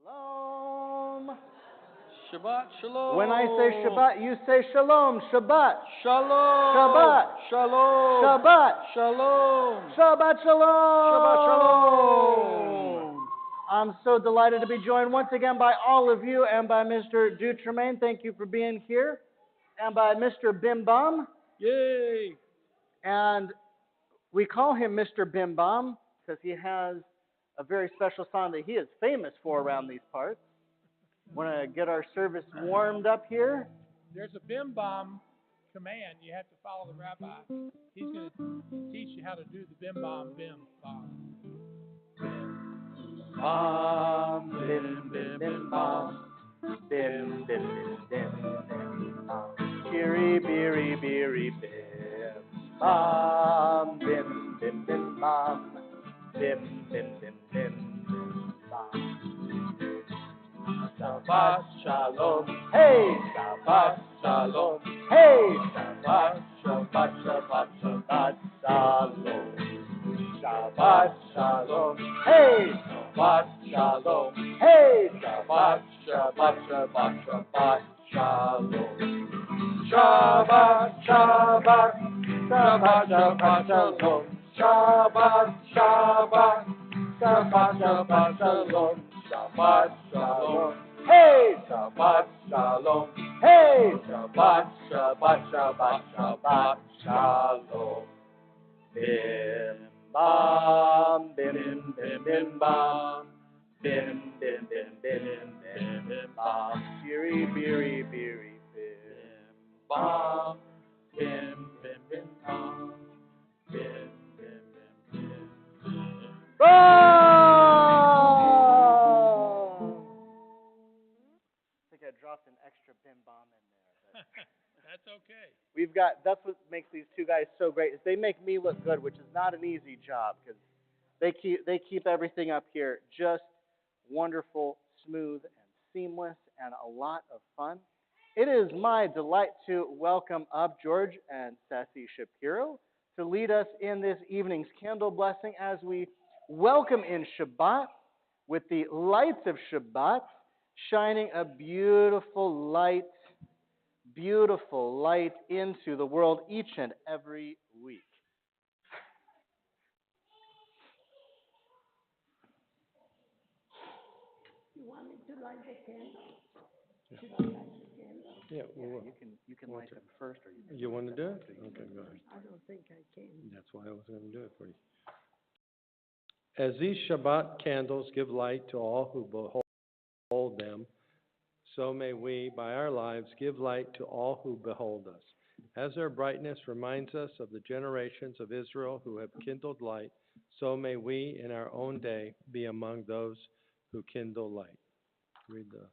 Shalom. Shabbat Shalom. When I say Shabbat, you say Shalom. Shabbat. Shalom. Shabbat. Shalom. Shabbat. Shalom. Shabbat Shalom. Shabbat Shalom. I'm so delighted to be joined once again by all of you and by Mr. Dutremaine. Thank you for being here. And by Mr. Bim Bum. Yay. And we call him Mr. Bim Bum because he has a very special song that he is famous for around these parts. Want to get our service warmed up here? There's a bim bom command. You have to follow the rabbi. He's going to teach you how to do the bim bom, bim bom. Bum, bim, bim, bim, bum. Bim, bim, bim, bim, bim, bum. Beery, beery, beery, bim. Bum, bim, bim, bim, bum. Bim, bim, bim, bim, bim, bum. Shabbat Shalom. Hey! Shabbat Shalom. Hey! Shabbat, Shabbat, Shabbat, Shabbat Shalom. Shabbat Shalom. Hey! Shabbat Shalom. Hey! Shabbat, Shabbat, Shabbat, Shabbat Shalom. Shabbat, Shabbat, Shabbat, Shabbat Shalom. Shabbat, Shabbat, Shabbat, Shabbat Shalom. Shabbat Shalom. Hey! Shabbat Shalom. Hey! Shabbat, Shabbat, Shabbat, Shabbat Shalom. Bim bam, bim bim bim bam. Bim bim bim bim bim bim bam. Beery, beery, beery, bim bam. Bim bim bim bam. Bim bim bim bim bim. I think I dropped an extra bim bomb in there. That's okay. That's what makes these two guys so great, is they make me look good, which is not an easy job, because they keep everything up here just wonderful, smooth, and seamless, and a lot of fun. It is my delight to welcome up George and Sassy Shapiro to lead us in this evening's candle blessing as we welcome in Shabbat with the lights of Shabbat shining a beautiful light into the world each and every week. You want me to light the candle? Yeah. Should I light the candle? Yeah, well, You can light them first, or you want to do it? Okay, go ahead. I don't think I can. That's why I was going to do it for you. As these Shabbat candles give light to all who behold them, so may we, by our lives, give light to all who behold us. As their brightness reminds us of the generations of Israel who have kindled light, so may we, in our own day, be among those who kindle light. Read the...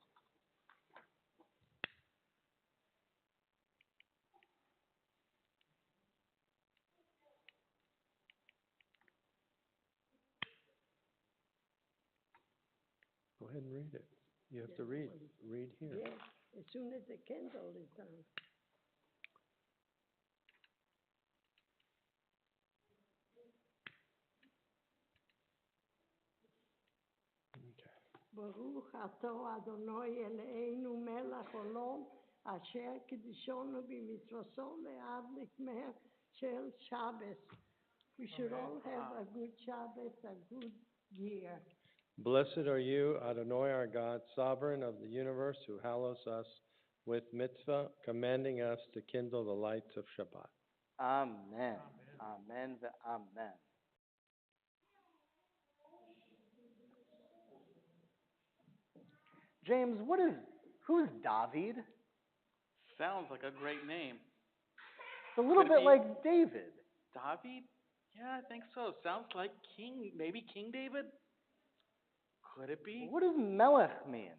Go ahead and read it. You have to read. Read here. Yes, as soon as the candle is on. Okay. Baruch atah Adonai Eloheinu melech olam asher kiddushonu b'mitzvoso le'adlik mer shel Shabbos. We should all have a good Shabbos, a good year. Blessed are you, Adonai our God, sovereign of the universe, who hallows us with mitzvah, commanding us to kindle the lights of Shabbat. Amen. Amen. Amen. James, who's David? Sounds like a great name. It's a little Could it bit be like David. David? Yeah, I think so. Sounds like maybe King David? Could it be? What does Melech mean?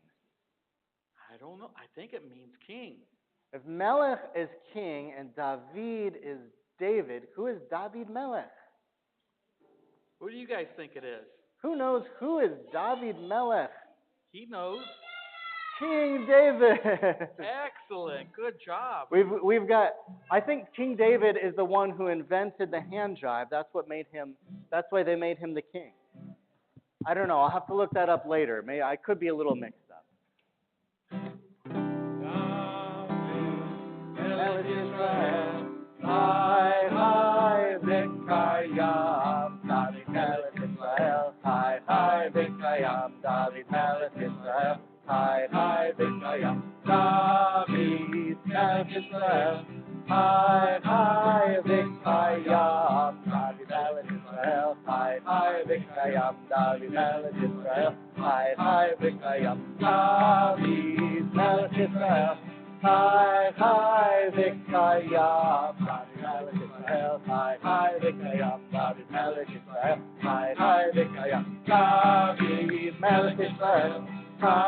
I don't know. I think it means king. If Melech is king and David is David, who is David Melech? Who do you guys think it is? Who knows who is David Melech? He knows. King David. Excellent. Good job. We've got. I think King David is the one who invented the hand jive. That's why they made him the king. I don't know. I'll have to look that up later. I could be a little mixed up. Melech Israel, Hi, hi, V'kayam, David Melech Israel, Hi, hi, V'kayam, David Melech Israel, Hi, hi, V'kayam, David Melech Israel, Hi, hi, V'kayam, David Melech Israel, Hi, hi, V'kayam, David Melech Israel, Hi, hi, V'kayam, David Melech Israel, Hi, hi, V'kayam, David Melech Israel, Hi, hi, V'kayam, David Melech Israel, Hi, hi, V'kayam, David Melech Israel, Hi,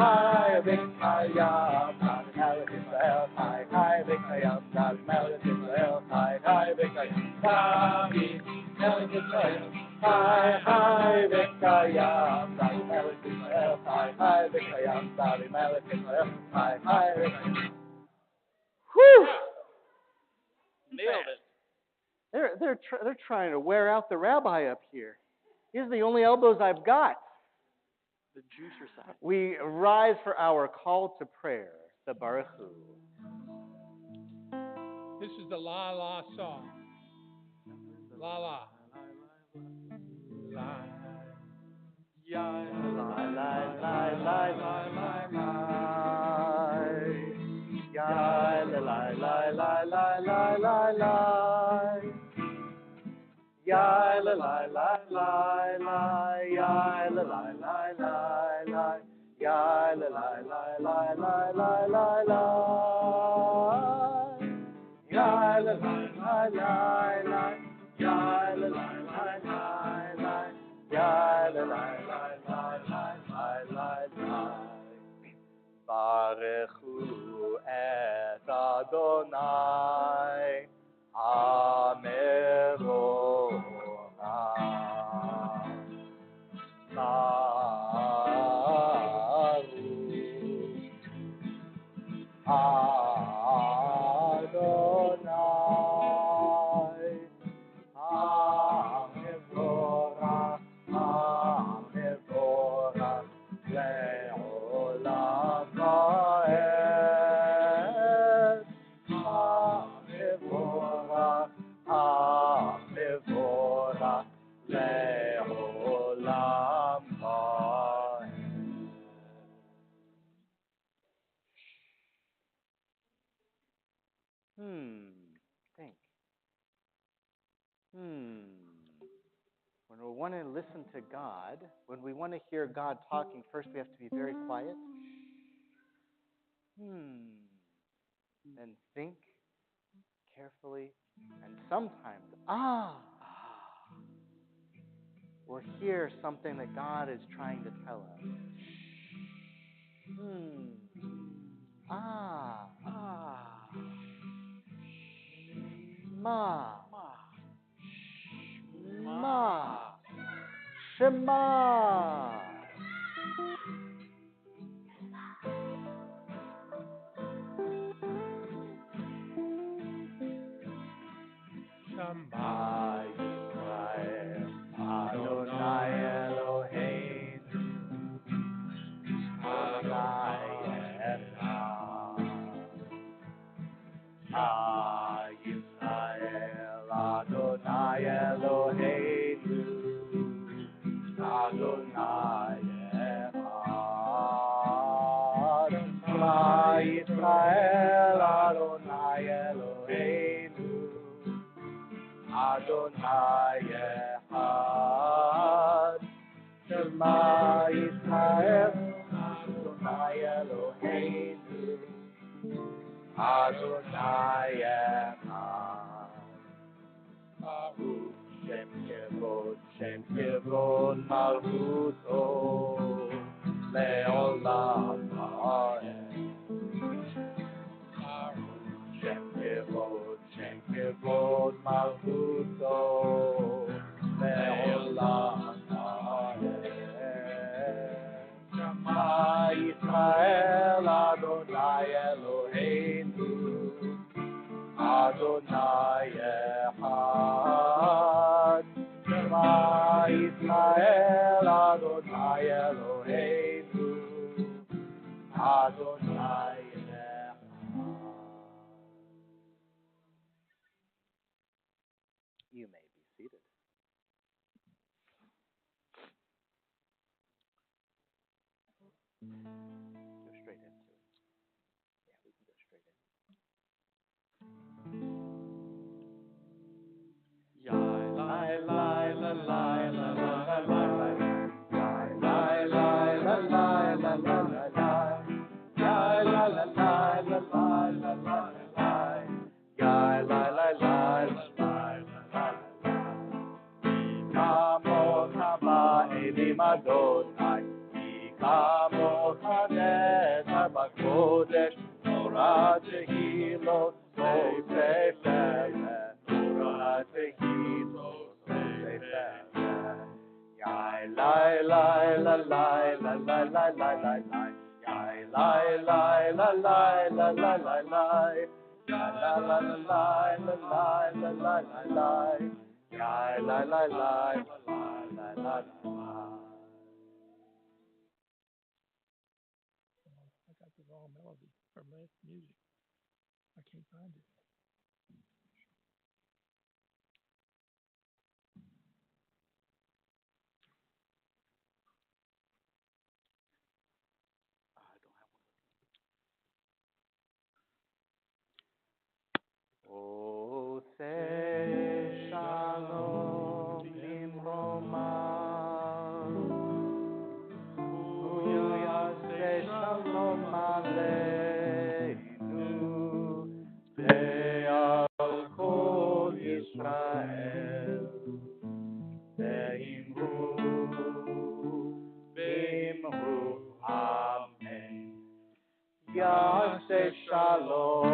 hi, V'kayam, David Melech Israel, Hi, hi, V'kayam, David Melech Israel, Hi, hi, V'kayam, David Melech Israel, Hi, hi, V'kayam, David Melech Israel, Hi, hi, V'kayam, David Melech Israel, Hi, hi, V'kayam. Whew! Nailed it. They're trying to wear out the rabbi up here. These are the only elbows I've got. The juicer side. We rise for our call to prayer, the Baruch Hu. This is the La La song. La La. La. Yeah. La la la la la la la. Ya la la la la la la la la. Ya la la la la la. Ya la la la la la. Ya la la la la la la la la. Ya la la la la la. Ya la la la la la. Ya la la la la la la la. Baruchu et Adonai Amerora. Baruch Adonai Amerora, Amerora, Le'olam va'ed. Amerora, Amerora, Le'olam va'ed. Think. When we want to listen to God, when we want to hear God talking, first we have to be very quiet. Then think carefully, and sometimes, we'll hear something that God is trying to tell us. Ma. Shema. Shema Yisrael, Adonai Eloheinu, Adonai Echad. Yisrael, Adonai Eloheinu, Adonai Echad. Yisrael, Adonai Eloheinu, Adonai Echad. Shema Yisrael, Adonai Eloheinu, Adonai Echad. Baruch Shem Kevod Malchuto, Le'olam va'ed. Baruch Shem Kevod Malchuto, Le'olam va'ed. Shema Yisrael, Adonai Eloheinu, Adonai Echad. Shema Yisrael Adonai Eloheinu Adonai Echad. You may be seated. Go straight into it. Yeah, we can go straight in. Adonai, Kamoch Hanezer Bakodesh, Torah Tehilot, Sofei Peleh, Torah Tehilot, Sofei Peleh. Yai lai lai la lai la lai la lai lai lai. Yai lai lai la lai la lai lai lai. Yai la la la lai la lai la lai lai lai. Yai lai lai lai la lai la lai lai. I got the wrong melody for music. I can't find it. Oh, say shalom limroma. Say shalom aleinu. Ve'al kol Yisrael. Ve'imru amen. Yaseh shalom.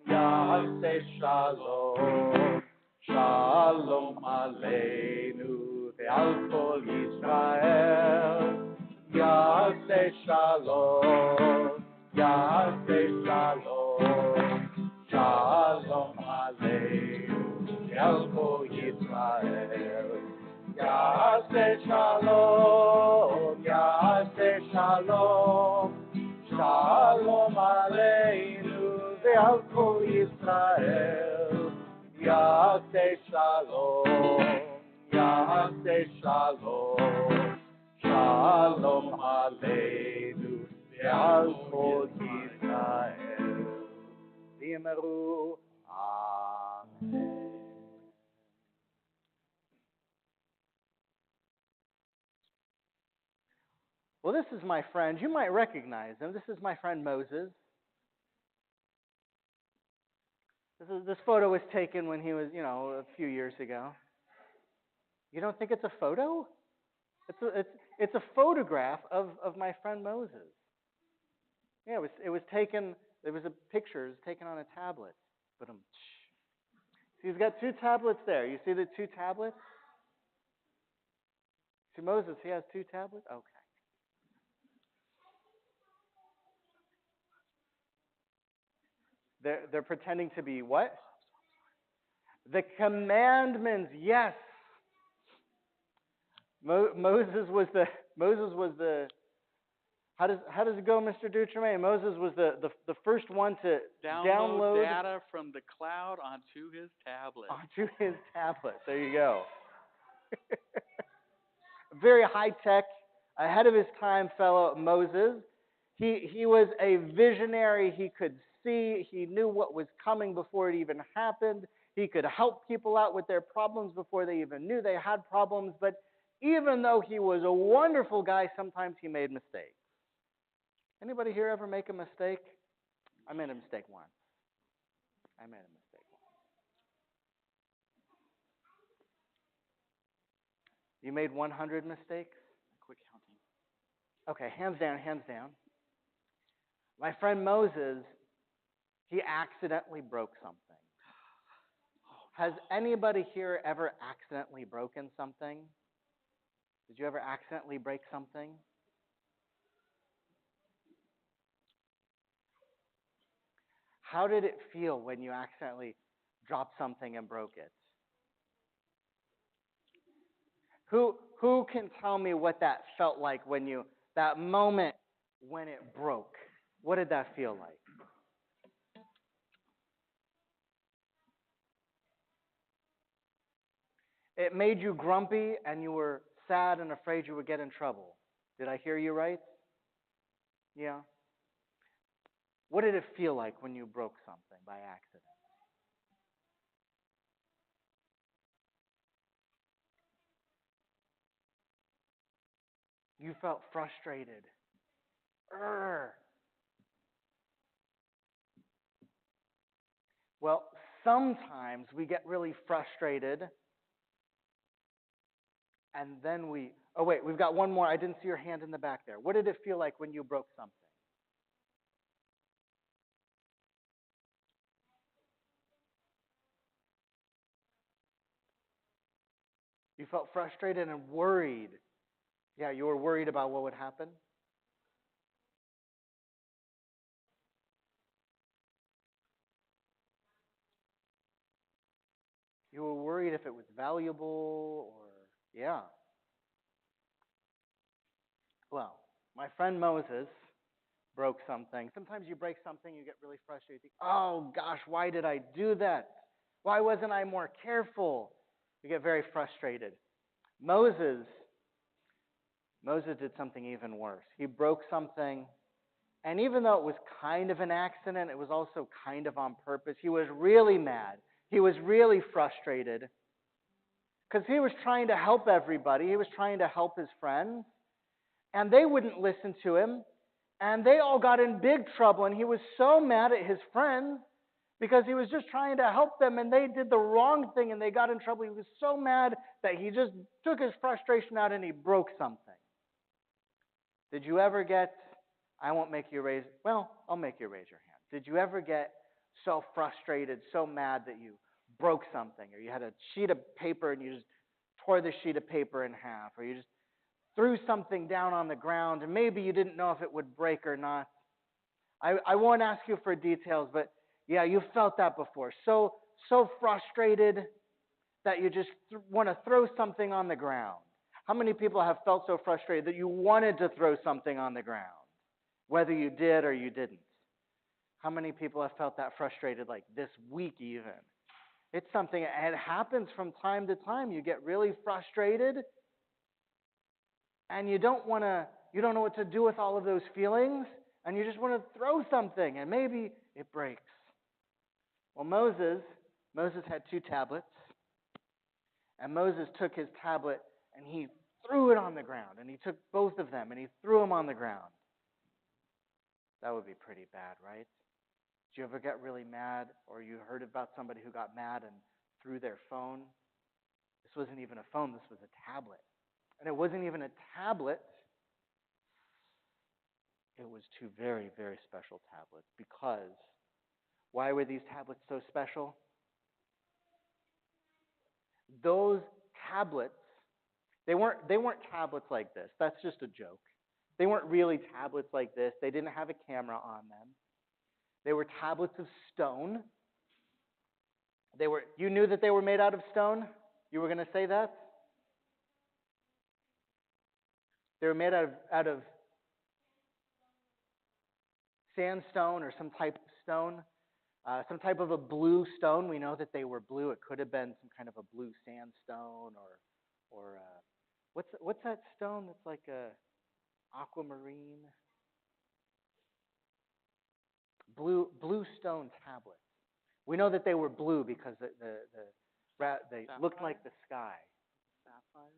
Yaseh shalom, shalom aleinu ve'al kol Yisrael. Yaseh shalom, Yaseh shalom, shalom aleinu ve'al kol Yisrael. Yaseh shalom, Yaseh shalom, shalom aleinu ve'al kol Yisrael. Yaseh shalom, Yaseh shalom, shalom aleinu ve'al kol Yisrael. V'yimeru amen. Well, this is my friend. You might recognize him. This is my friend Moses. This photo was taken when he was, a few years ago. You don't think it's a photo? It's a photograph of my friend Moses. Yeah, it was taken. There was a picture. It was taken on a tablet. But see, he's got two tablets there. You see the two tablets? See Moses? He has two tablets. Okay. They're pretending to be what? The commandments. Yes. Moses was the. How does it go, Mr. Dutremaine? Moses was the first one to download data from the cloud onto his tablet. Onto his tablet. There you go. Very high tech, ahead of his time fellow Moses. He was a visionary. He could see. He knew what was coming before it even happened. He could help people out with their problems before they even knew they had problems. But even though he was a wonderful guy, sometimes he made mistakes. Anybody here ever make a mistake? I made a mistake once. You made 100 mistakes? Quick counting. Okay, hands down. My friend Moses, he accidentally broke something. Has anybody here ever accidentally broken something? Did you ever accidentally break something? How did it feel when you accidentally dropped something and broke it? Who can tell me what that felt like that moment when it broke? What did that feel like? It made you grumpy and you were sad and afraid you would get in trouble. Did I hear you right? Yeah. What did it feel like when you broke something by accident? You felt frustrated. Urgh. Well, sometimes we get really frustrated and then oh wait, we've got one more. I didn't see your hand in the back there. What did it feel like when you broke something? You felt frustrated and worried. Yeah, you were worried about what would happen. You were worried if it was valuable yeah. Well, my friend Moses broke something. Sometimes you break something, you get really frustrated. You think, oh gosh, why did I do that? Why wasn't I more careful? You get very frustrated. Moses did something even worse. He broke something, and even though it was kind of an accident, it was also kind of on purpose. He was really mad. He was really frustrated because he was trying to help everybody. He was trying to help his friends, and they wouldn't listen to him, and they all got in big trouble, and he was so mad at his friends because he was just trying to help them, and they did the wrong thing, and they got in trouble. He was so mad that he just took his frustration out, and he broke something. Did you ever get, I'll make you raise your hand. Did you ever get so frustrated, so mad that you broke something, or you had a sheet of paper and you just tore the sheet of paper in half, or you just threw something down on the ground and maybe you didn't know if it would break or not? I won't ask you for details, but yeah, you felt that before. So frustrated that you just want to throw something on the ground. How many people have felt so frustrated that you wanted to throw something on the ground, whether you did or you didn't? How many people have felt that frustrated like this week even? It's something, it happens from time to time. You get really frustrated and you don't know what to do with all of those feelings, and you just want to throw something and maybe it breaks. Well, Moses had 2 tablets, and Moses took his tablet and he threw it on the ground, and he took both of them and he threw them on the ground. That would be pretty bad, right? Did you ever get really mad, or you heard about somebody who got mad and threw their phone? This wasn't even a phone, this was a tablet. And it wasn't even a tablet. It was 2 very, very special tablets. Because, why were these tablets so special? Those tablets, they weren't tablets like this. That's just a joke. They weren't really tablets like this. They didn't have a camera on them. They were tablets of stone. You knew that they were made out of stone? You were going to say that? They were made out of sandstone or some type of stone, some type of a blue stone. We know that they were blue. It could have been some kind of a blue sandstone or what's that stone that's like a aquamarine? Blue stone tablets. We know that they were blue because they looked like the sky. Sapphire?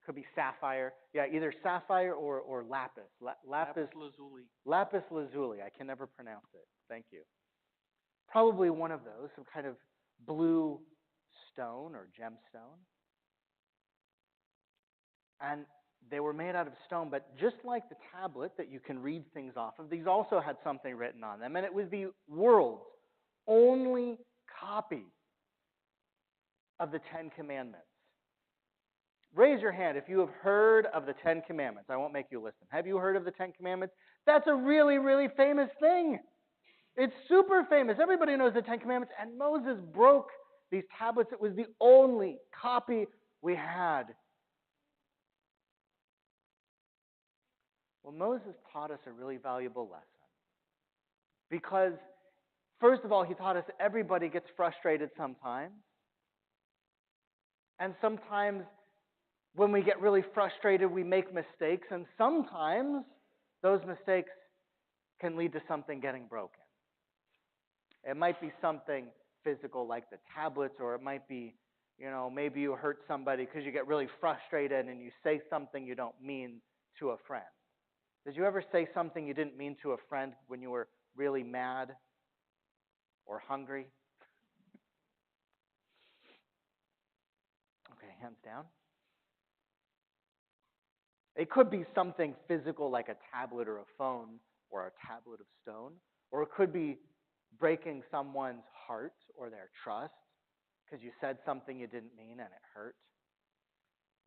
Could be sapphire. Yeah, either sapphire or lapis. Lapis lazuli. Lapis lazuli. I can never pronounce it. Thank you. Probably one of those, some kind of blue stone or gemstone. And they were made out of stone, but just like the tablet that you can read things off of, these also had something written on them, and it was the world's only copy of the 10 Commandments. Raise your hand if you have heard of the 10 Commandments. I won't make you listen. Have you heard of the 10 Commandments? That's a really, really famous thing. It's super famous. Everybody knows the 10 Commandments, and Moses broke these tablets. It was the only copy we had. Well, Moses taught us a really valuable lesson. Because, first of all, he taught us everybody gets frustrated sometimes. And sometimes when we get really frustrated, we make mistakes. And sometimes those mistakes can lead to something getting broken. It might be something physical like the tablets, or it might be, maybe you hurt somebody because you get really frustrated and you say something you don't mean to a friend. Did you ever say something you didn't mean to a friend when you were really mad or hungry? Okay, hands down. It could be something physical like a tablet or a phone or a tablet of stone, or it could be breaking someone's heart or their trust because you said something you didn't mean and it hurt.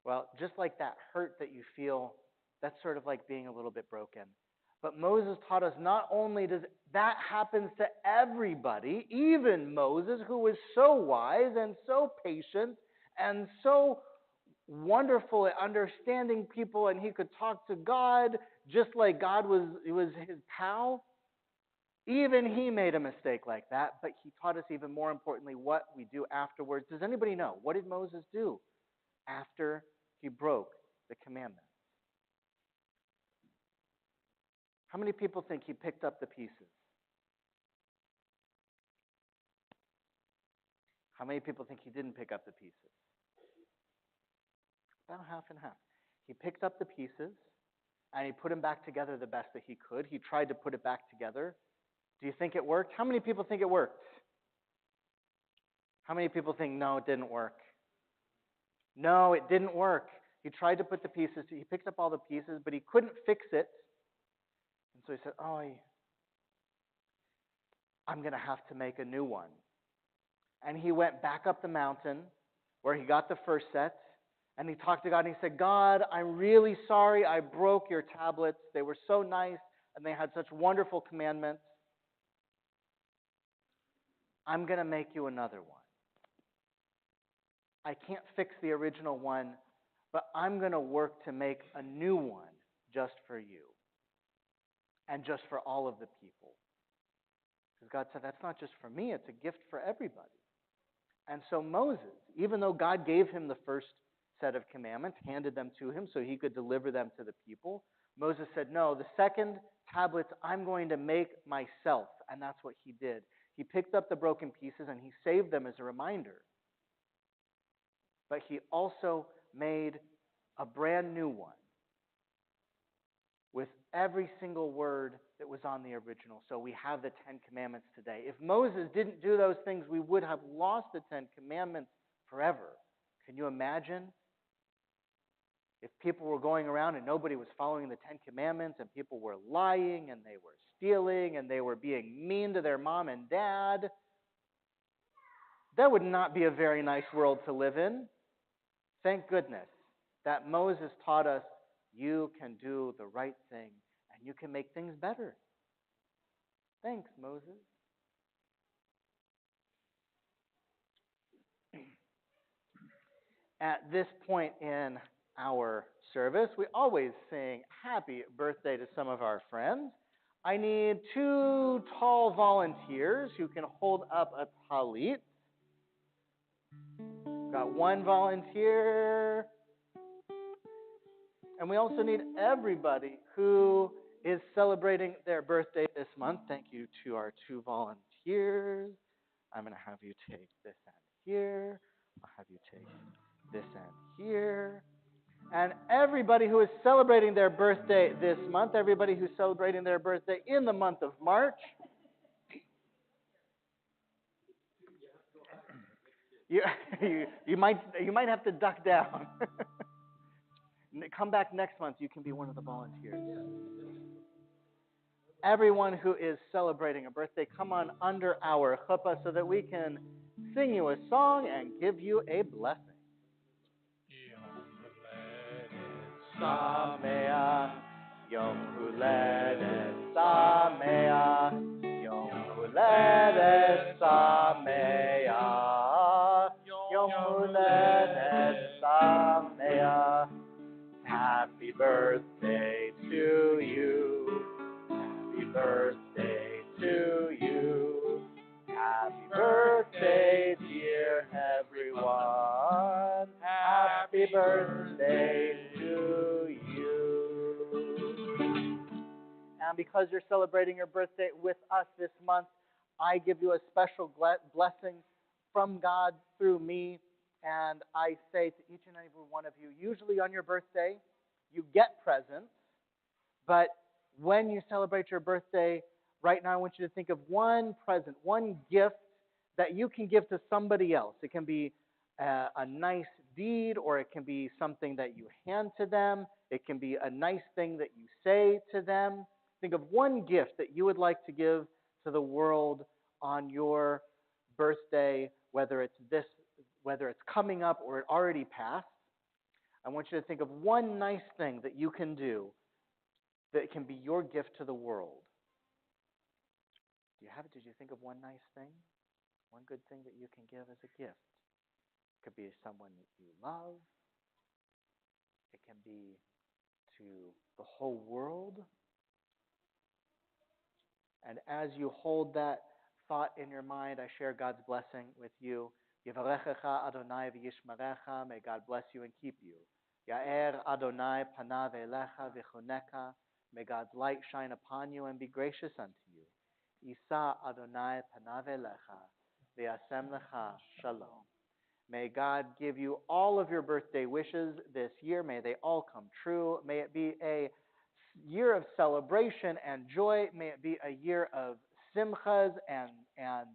Well, just like that hurt that you feel, that's sort of like being a little bit broken. But Moses taught us not only does that happens to everybody, even Moses, who was so wise and so patient and so wonderful at understanding people, and he could talk to God just like God was his pal. Even he made a mistake like that, but he taught us even more importantly what we do afterwards. Does anybody know? What did Moses do after he broke the commandments? How many people think he picked up the pieces? How many people think he didn't pick up the pieces? About half and half. He picked up the pieces and he put them back together the best that he could. He tried to put it back together. Do you think it worked? How many people think it worked? How many people think, no, it didn't work? No, it didn't work. He tried to put the pieces, he picked up all the pieces, but he couldn't fix it. And so he said, I'm going to have to make a new one. And he went back up the mountain where he got the first set, and he talked to God, and he said, God, I'm really sorry I broke your tablets. They were so nice, and they had such wonderful commandments. I'm going to make you another one. I can't fix the original one, but I'm going to work to make a new one just for you and just for all of the people. Because God said, that's not just for me, it's a gift for everybody. And so Moses, even though God gave him the first set of commandments, handed them to him so he could deliver them to the people, Moses said, no, the second tablets I'm going to make myself. And that's what he did. He picked up the broken pieces and he saved them as a reminder. But he also made a brand new one with every single word that was on the original. So we have the 10 Commandments today. If Moses didn't do those things, we would have lost the 10 Commandments forever. Can you imagine? If people were going around and nobody was following the 10 Commandments and people were lying and they were stealing and they were being mean to their mom and dad, that would not be a very nice world to live in. Thank goodness that Moses taught us you can do the right thing and you can make things better. Thanks, Moses. At this point in our service, we always sing happy birthday to some of our friends. I need 2 tall volunteers who can hold up a talit. Got 1 volunteer. And we also need everybody who is celebrating their birthday this month. Thank you to our 2 volunteers. I'm going to have you take this end here. I'll have you take this end here. And everybody who is celebrating their birthday this month, everybody who's celebrating their birthday in the month of March, you might have to duck down. Come back next month, you can be one of the volunteers. Everyone who is celebrating a birthday, come on under our chuppah so that we can sing you a song and give you a blessing. Sameach, Yom Huledet Sameach, Yom Huledet Sameach, Yom Huledet Sameach. Happy birthday to you. because you're celebrating your birthday with us this month, I give you a special blessing from God through me. And I say to each and every one of you, usually on your birthday, you get presents. But when you celebrate your birthday, right now I want you to think of one present, one gift that you can give to somebody else. It can be a nice deed, or it can be something that you hand to them. It can be a nice thing that you say to them. Think of one gift that you would like to give to the world on your birthday, whether it's coming up or it already passed. I want you to think of one nice thing that you can do that can be your gift to the world. Did you think of one nice thing? One good thing that you can give as a gift? It could be someone that you love. It can be to the whole world. And as you hold that thought in your mind, I share God's blessing with you. Yivarechecha Adonai v'yishmerecha. May God bless you and keep you. Ya'er Adonai panav elecha v'choneka. May God's light shine upon you and be gracious unto you. Isa Adonai panav elecha v'yasem lecha shalom. May God give you all of your birthday wishes this year. May they all come true. May it be a year of celebration and joy. May it be a year of simchas and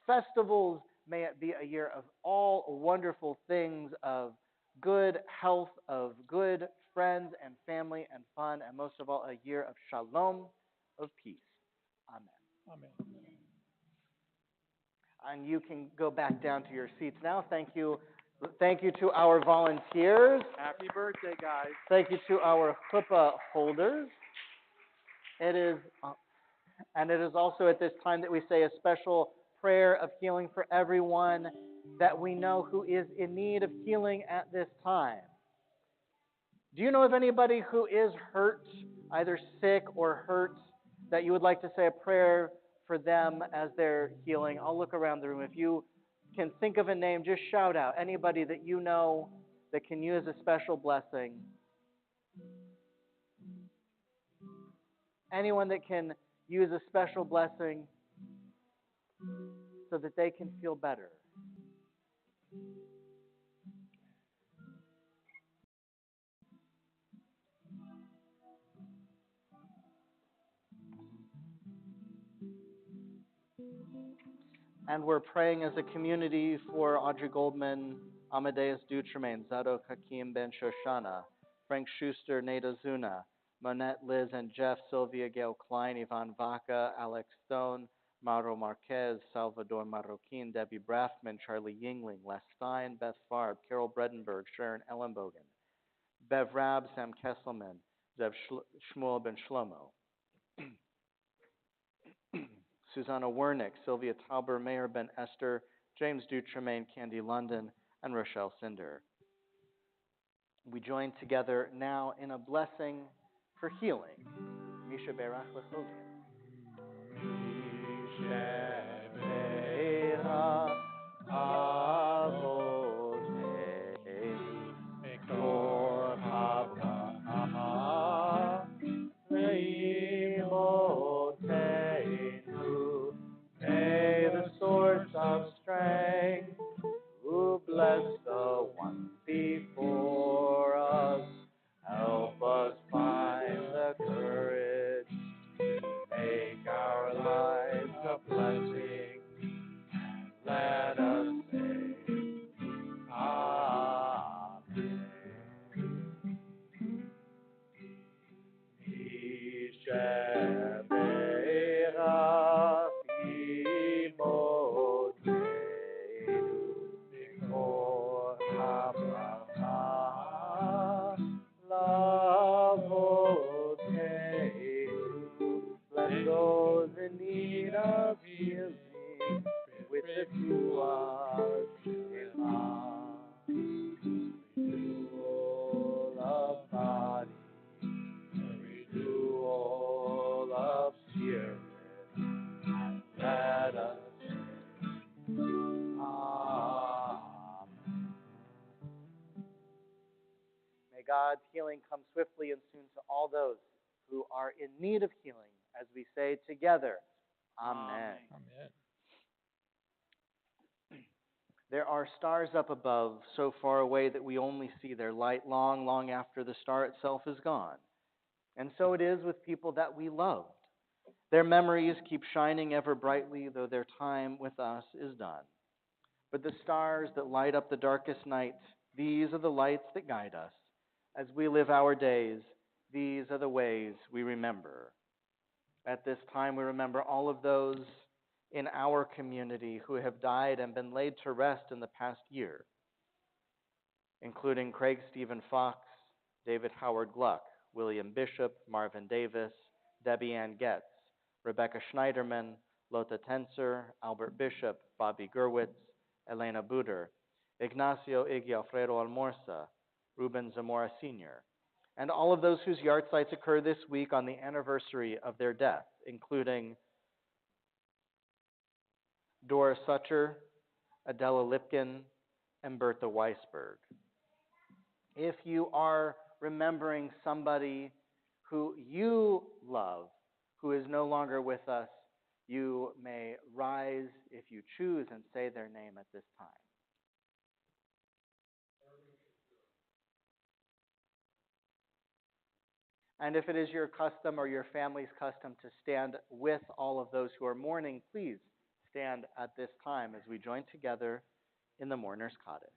festivals. May it be a year of all wonderful things, of good health, of good friends and family and fun, and most of all, a year of shalom, of peace. Amen. Amen. And you can go back down to your seats now. Thank you. Thank you to our volunteers. Happy birthday, guys. Thank you to our chuppah holders. It is also at this time that we say a special prayer of healing for everyone that we know who is in need of healing at this time. Do you know of anybody who is hurt, either sick or hurt, that you would like to say a prayer for them as they're healing? I'll look around the room. If you can think of a name, just shout out. Anybody that you know that can use a special blessing. Anyone that can use a special blessing so that they can feel better. And we're praying as a community for Audrey Goldman, Amadeus Dutremaine, Zadok Hakim Ben Shoshana, Frank Schuster, Nate Ozuna, Monette, Liz and Jeff, Sylvia Gail Klein, Yvonne Vaca, Alex Stone, Mauro Marquez, Salvador Marroquin, Debbie Braffman, Charlie Yingling, Les Stein, Beth Farb, Carol Bredenberg, Sharon Ellenbogen, Bev Rab, Sam Kesselman, Zev Shmuel Ben Shlomo, Susanna Wernick, Sylvia Tauber, Mayor Ben Esther, James Dutremaine, Candy London, and Rochelle Cinder. We join together now in a blessing for healing. Misha Berach L'Chovim. Misha Berach Avoteinu Mekor HaBracha Le'imotenu. May the source of strength, who bless the ones before us, help us find the courage to make our lives a blessing, and let us say Amen. Misha Berach Imotenu Mikor HaBracha Lavotenu. Bless those in need of healing with the Tuas renewal of body, renewal of spirit, and let us say Amen. May God's healing come swiftly and soon to all those who are in need of healing, as we say together, Amen. Amen. There are stars up above, so far away that we only see their light long, long after the star itself is gone. And so it is with people that we loved. Their memories keep shining ever brightly, though their time with us is done. But the stars that light up the darkest night, these are the lights that guide us. As we live our days, these are the ways we remember. At this time, we remember all of those in our community who have died and been laid to rest in the past year, including Craig Stephen Fox, David Howard Gluck, William Bishop, Marvin Davis, Debbie Ann Getz, Rebecca Schneiderman, Lotta Tenser, Albert Bishop, Bobby Gerwitz, Elena Buder, Ignacio Alfredo Almorza, Ruben Zamora Sr., and all of those whose yahrzeits occur this week on the anniversary of their death, including Dora Sutter, Adela Lipkin, and Bertha Weisberg. If you are remembering somebody who you love, who is no longer with us, you may rise if you choose and say their name at this time. And if it is your custom or your family's custom to stand with all of those who are mourning, please stand at this time as we join together in the mourner's Kaddish.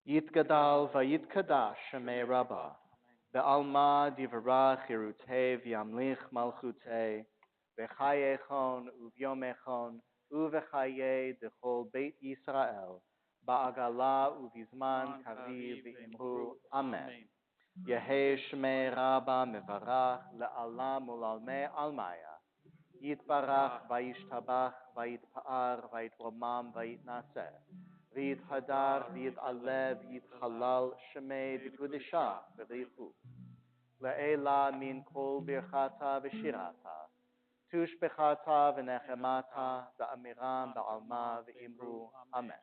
Yitgadal vayitkadash shemei Rabbah, be'alma divarach irutei v'yamlich malchutei, v'chayechon uvyomechon uvechaye dechol beit Yisrael, ba'agala uvizman kariv v'imru Amen. Yehei shemei Rabbah mevarach le'alam ulalmei almaya. Yitbarach vayishtabach vayitpa'ar vayitromam vayitnaseh. V'yithadar v'yitalev v'yitchalal shemei b'kudishah v'richu. Le'ela min kol birchata v'shirata. Tushbechata v'nechemata v'amiram ba'alma v'imru Amen.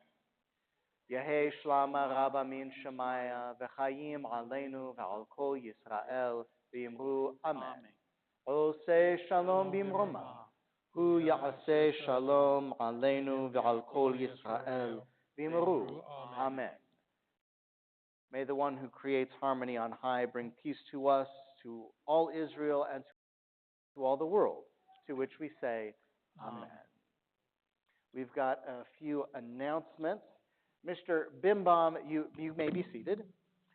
Yehei shlama rabba min shemaya v'chayim aleinu v'al kol Yisrael v'imru Amen. Oseh shalom bimroma, hu ya'aseh shalom aleinu v'al kol Yisrael v'imru Amen. May the one who creates harmony on high bring peace to us, to all Israel, and to all the world, to which we say Amen. We've got a few announcements. Mr. Bimbaum, you may be seated.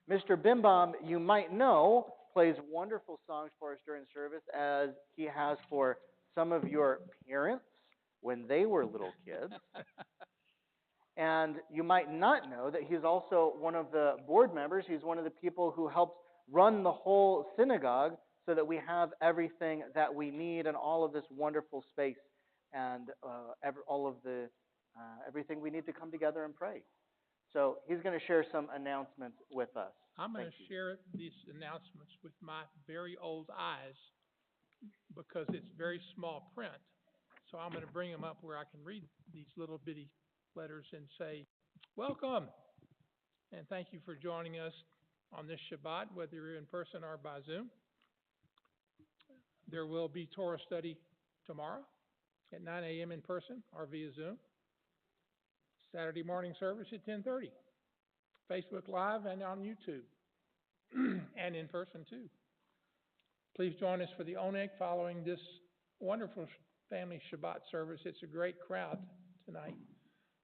Mr. Bimbaum, you might know, plays wonderful songs for us during service, as he has for some of your parents when they were little kids. And you might not know that he's also one of the board members. He's one of the people who helps run the whole synagogue so that we have everything that we need and all of this wonderful space and everything we need to come together and pray. So he's going to share some announcements with us. I'm going to share these announcements with my very old eyes because it's very small print. So I'm going to bring them up where I can read these little bitty letters and say, welcome, and thank you for joining us on this Shabbat, whether you're in person or by Zoom. There will be Torah study tomorrow at 9 a.m. in person or via Zoom. Saturday morning service at 10:30. Facebook Live and on YouTube, and in person too. Please join us for the Oneg following this wonderful family Shabbat service. It's a great crowd tonight,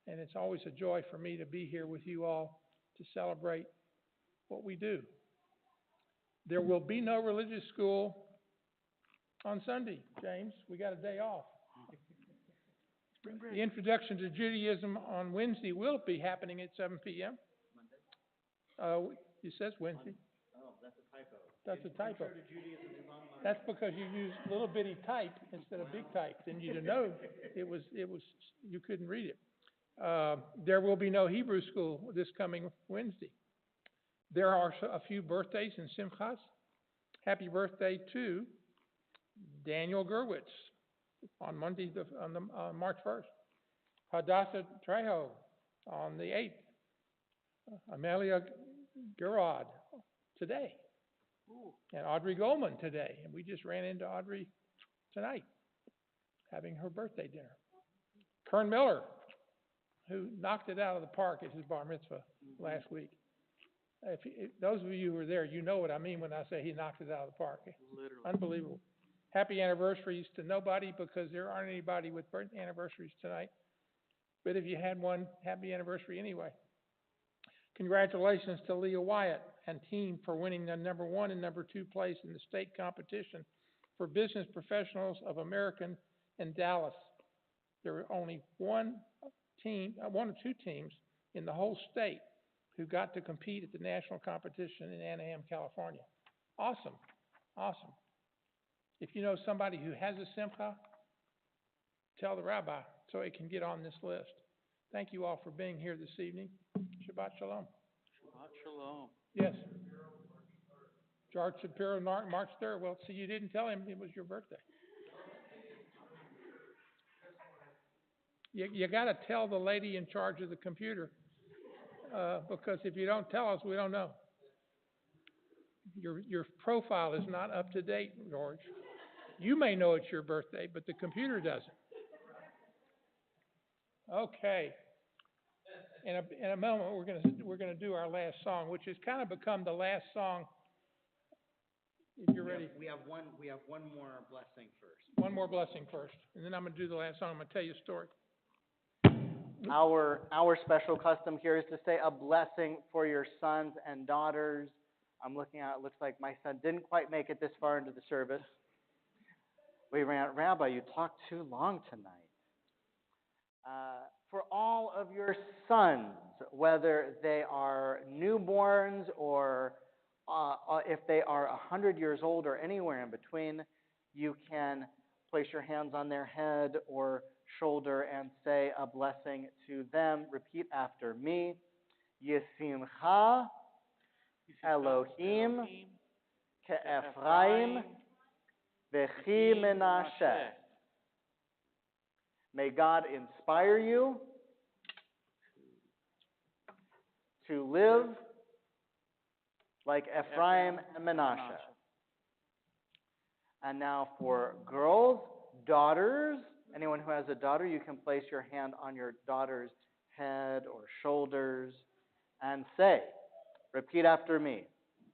and it's always a joy for me to be here with you all to celebrate what we do. There will be no religious school on Sunday, James. We got a day off. The introduction to Judaism on Wednesday will be happening at 7 p.m. It says Wednesday. Oh, that's a typo. That's a typo. That's because you used little bitty type instead of big type. Then you'd know it was you couldn't read it. There will be no Hebrew school this coming Wednesday. There are a few birthdays and simchas. Happy birthday to Daniel Gerwitz on Monday, March 1st. Hadassah Trejo on the 8th. Amelia Gerard today. Ooh. And Audrey Goldman today. And we just ran into Audrey tonight, having her birthday dinner. Kern Miller, who knocked it out of the park at his bar mitzvah last week. If those of you who were there, you know what I mean when I say he knocked it out of the park. Literally. Unbelievable. Happy anniversaries to nobody, because there aren't anybody with birthday anniversaries tonight. But if you had one, happy anniversary anyway. Congratulations to Leah Wyatt and team for winning the number 1 and number 2 place in the state competition for Business Professionals of America in Dallas. There were only one or two teams in the whole state who got to compete at the national competition in Anaheim, California. Awesome, awesome. If you know somebody who has a simcha, tell the rabbi so it can get on this list. Thank you all for being here this evening. Shabbat Shalom. Shabbat Shalom. Yes. George Shapiro, March 3rd. Well, see, you didn't tell him it was your birthday. You got to tell the lady in charge of the computer, because if you don't tell us, we don't know. Your profile is not up to date, George. You may know it's your birthday, but the computer doesn't. Okay. In a moment, we're gonna do our last song, which has kind of become the last song. If you're ready. We have one more blessing first. One more blessing first, and then I'm gonna do the last song. I'm gonna tell you a story. Our special custom here is to say a blessing for your sons and daughters. I'm looking at it, looks like my son didn't quite make it this far into the service. We ran, Rabbi, you talked too long tonight. For all of your sons, whether they are newborns or if they are 100 years old or anywhere in between, you can place your hands on their head or shoulder and say a blessing to them. Repeat after me. Yisimcha Elohim ke'Ephraim v'chi Menashe. May God inspire you to live like Ephraim and Menashe. And now for girls, daughters, anyone who has a daughter, you can place your hand on your daughter's head or shoulders and say, repeat after me,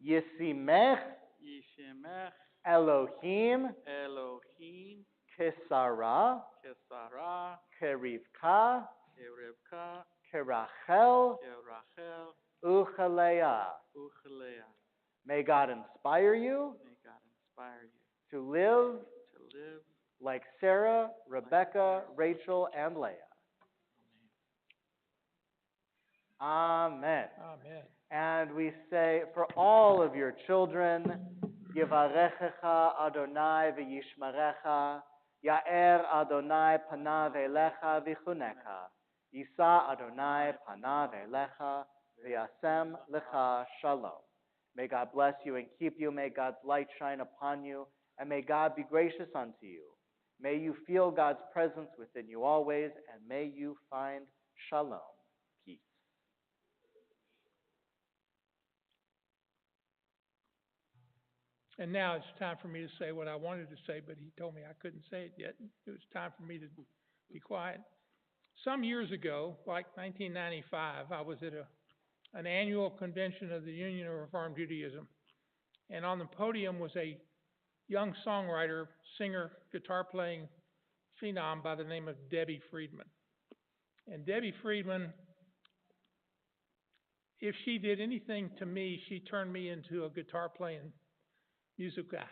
Yisimech Yishemech Elohim Elohim Kesara Kesara Kerivka Kerivka Kerachel Kerachel Uchaleah. Uchalea. May God inspire you May God inspire you to live to live like Sarah, Rebecca, Rachel, and Leah. Amen. Amen. And we say for all of your children, Yivarechecha Adonai v'yishmarecha, Ya'er Adonai panav elecha v'chunecha, Yisa Adonai panav elecha v'yasem lecha shalom. May God bless you and keep you. May God's light shine upon you. And may God be gracious unto you. May you feel God's presence within you always. And may you find shalom, peace. And now it's time for me to say what I wanted to say, but he told me I couldn't say it yet. It was time for me to be quiet. Some years ago, like 1995, I was at an annual convention of the Union of Reformed Judaism. And on the podium was a young songwriter, singer, guitar-playing phenom by the name of Debbie Friedman. And Debbie Friedman, if she did anything to me, she turned me into a guitar-playing musica,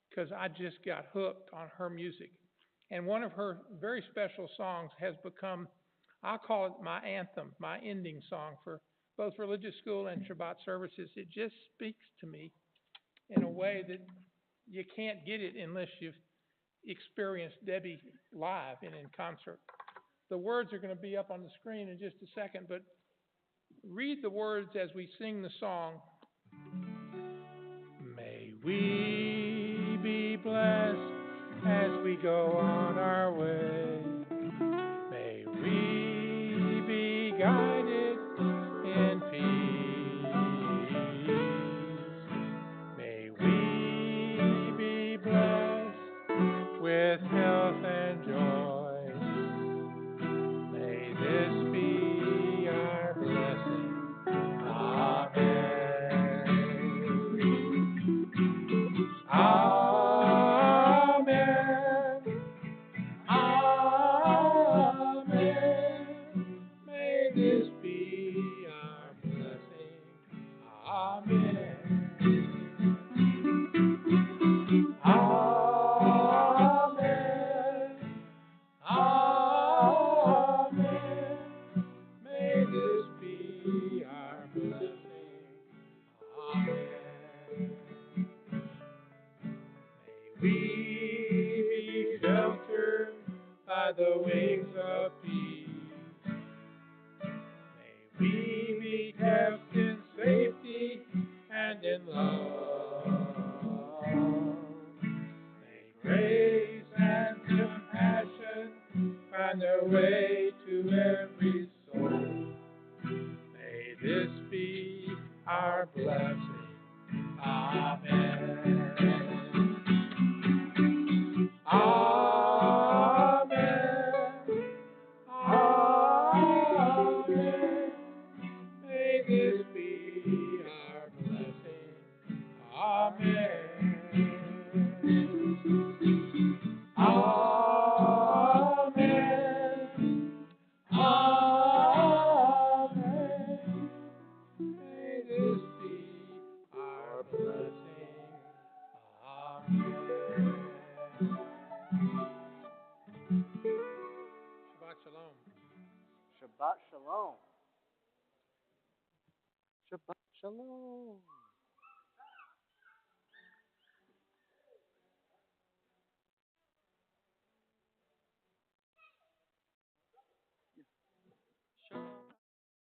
because I just got hooked on her music. And one of her very special songs has become, I'll call it my anthem, my ending song for both religious school and Shabbat services. It just speaks to me in a way that you can't get it unless you've experienced Debbie live and in concert. The words are going to be up on the screen in just a second, but read the words as we sing the song. May we be blessed as we go on our way. May we be guided in peace. health, and joy. May this be our blessing. Amen. Amen. Amen. May this be our blessing. Amen. Amen. Amen. May this be our blessing. Amen. May we be sheltered by the wings of peace. May we be kept in safety and in love. May grace and compassion find their way to every soul. May this be our blessing. Amen. Amen. Amen. May this be our blessing. Amen. Amen. Amen. May this be our blessing. Amen. Shabbat Shalom. Shabbat Shalom. Shabbat Shalom.